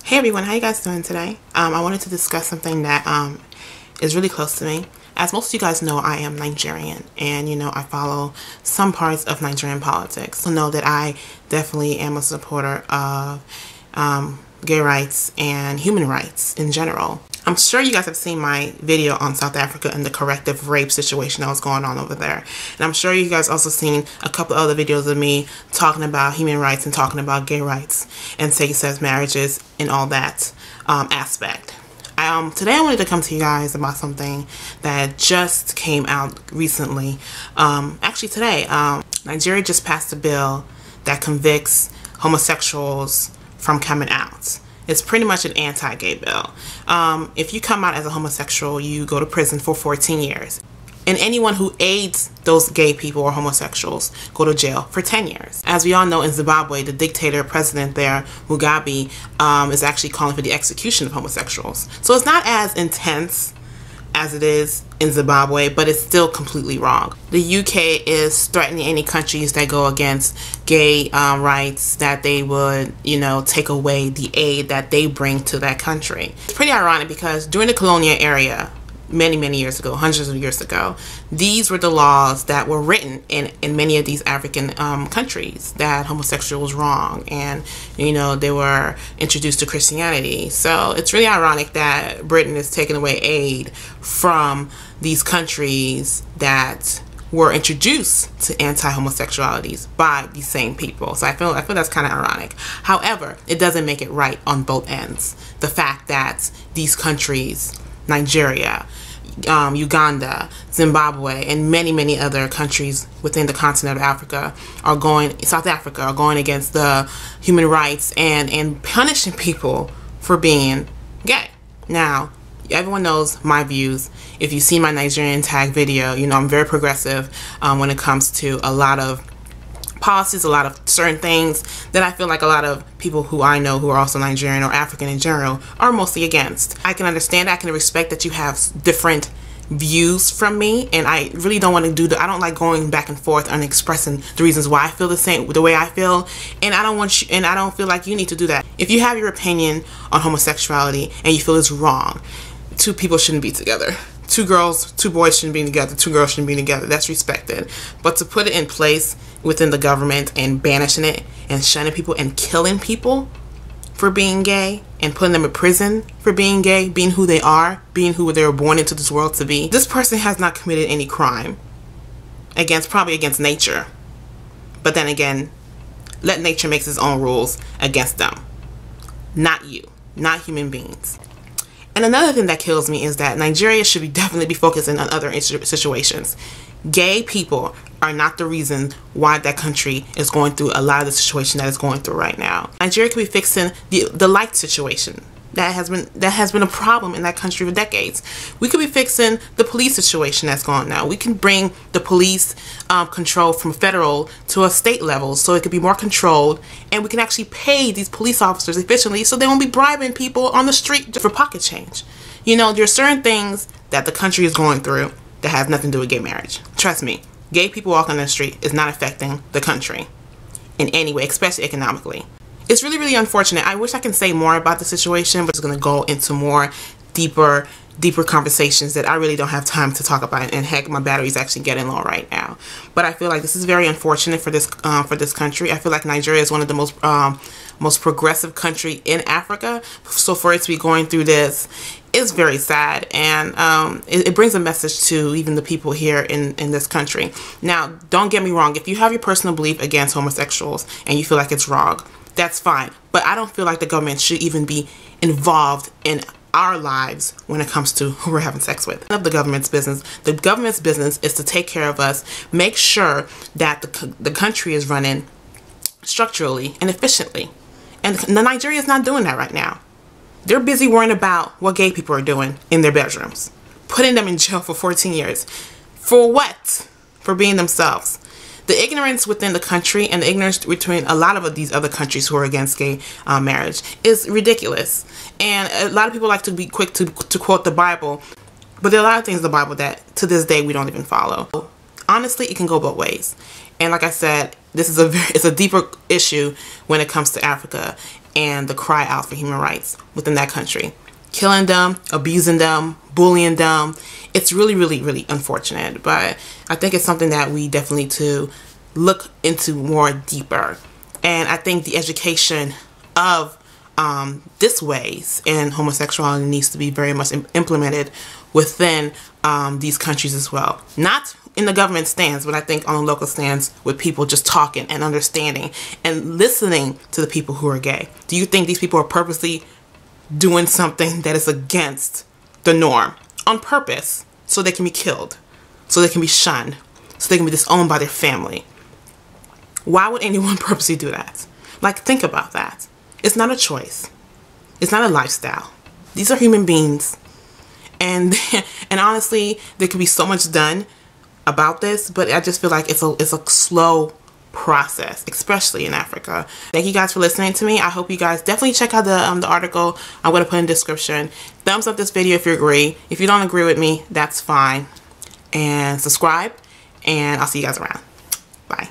Hey everyone, how you guys doing today? I wanted to discuss something that is really close to me. As most of you guys know, I am Nigerian, and I follow some parts of Nigerian politics. So know that I definitely am a supporter of gay rights and human rights in general. I'm sure you guys have seen my video on South Africa and the corrective rape situation that was going on over there. And I'm sure you guys also seen a couple other videos of me talking about human rights and talking about gay rights and same-sex marriages and all that aspect. Today I wanted to come to you guys about something that just came out recently. Actually today, Nigeria just passed a bill that convicts homosexuals from coming out. It's pretty much an anti-gay bill. If you come out as a homosexual, you go to prison for 14 years. And anyone who aids those gay people or homosexuals go to jail for 10 years. As we all know, in Zimbabwe, the dictator president there, Mugabe, is actually calling for the execution of homosexuals. So it's not as intense as it is in Zimbabwe, but it's still completely wrong. The UK is threatening any countries that go against gay rights that they would, take away the aid that they bring to that country. It's pretty ironic because during the colonial era, many years ago, hundreds of years ago, these were the laws that were written in many of these African countries that homosexual was wrong, and they were introduced to Christianity. So it's really ironic that Britain is taking away aid from these countries that were introduced to anti-homosexualities by these same people. So I feel that's kind of ironic. However, it doesn't make it right on both ends. The fact that these countries, Nigeria, Uganda, Zimbabwe, and many other countries within the continent of Africa South Africa are going against the human rights and punishing people for being gay. Now, everyone knows my views. If you see my Nigerian tag video, I'm very progressive when it comes to a lot of policies, a lot of certain things that I feel like a lot of people who I know who are also Nigerian or African in general are mostly against. I can understand, I can respect that you have different views from me, and I really don't want to do that. I don't like going back and forth and expressing the reasons why I feel the way I feel, and I don't feel like you need to do that. If you have your opinion on homosexuality and you feel it's wrong, two people shouldn't be together. Two boys shouldn't be together. Two girls shouldn't be together. That's respected. But to put it in place within the government and banishing it and shunning people and killing people for being gay and putting them in prison for being gay, being who they are, being who they were born into this world to be. This person has not committed any crime probably against nature. But then again, let nature make its own rules against them. Not you. Not human beings. And another thing that kills me is that Nigeria should definitely be focusing on other situations. Gay people are not the reason why that country is going through a lot of the situation that it's going through right now. Nigeria could be fixing the light situation that has been a problem in that country for decades. We could be fixing the police situation that's going on now. We can bring the police control from federal to a state level so it could be more controlled, and we can actually pay these police officers efficiently so they won't be bribing people on the street for pocket change. There's certain things that the country is going through that has nothing to do with gay marriage. Trust me, gay people walking on the street is not affecting the country in any way, especially economically. It's really unfortunate. I wish I can say more about the situation, but it's going to go into more deeper conversations that I really don't have time to talk about, and heck, my battery's actually getting low right now. But I feel like this is very unfortunate for this country. I feel like Nigeria is one of the most progressive country in Africa, so for it to be going through this is very sad, and it brings a message to even the people here in this country. Now, don't get me wrong, if you have your personal belief against homosexuals and you feel like it's wrong, that's fine, but I don't feel like the government should even be involved in our lives when it comes to who we're having sex with. Of the government's business. The government's business is to take care of us, make sure that the country is running structurally and efficiently. And Nigeria is not doing that right now. They're busy worrying about what gay people are doing in their bedrooms, putting them in jail for 14 years. For what? For being themselves. The ignorance within the country and the ignorance between a lot of these other countries who are against gay marriage is ridiculous. And a lot of people like to be quick to quote the Bible, but there are a lot of things in the Bible that to this day we don't even follow. Honestly, it can go both ways. And like I said, this is it's a deeper issue when it comes to Africa. and the cry out for human rights within that country. Killing them, abusing them, bullying them. It's really, really, really unfortunate. But I think it's something that we definitely need to look into more deeper. And I think the education of this ways in homosexuality needs to be very much implemented within these countries as well. Not in the government stands, but I think on the local stands with people just talking and understanding and listening to the people who are gay. Do you think these people are purposely doing something that is against the norm on purpose so they can be killed, so they can be shunned, so they can be disowned by their family? Why would anyone purposely do that? Like, think about that. It's not a choice. It's not a lifestyle. These are human beings. And honestly, there could be so much done about this, but I just feel like it's a slow process, especially in Africa. Thank you guys for listening to me. I hope you guys definitely check out the article I'm going to put in the description. Thumbs up this video if you agree. If you don't agree with me, that's fine. And subscribe, and I'll see you guys around. Bye.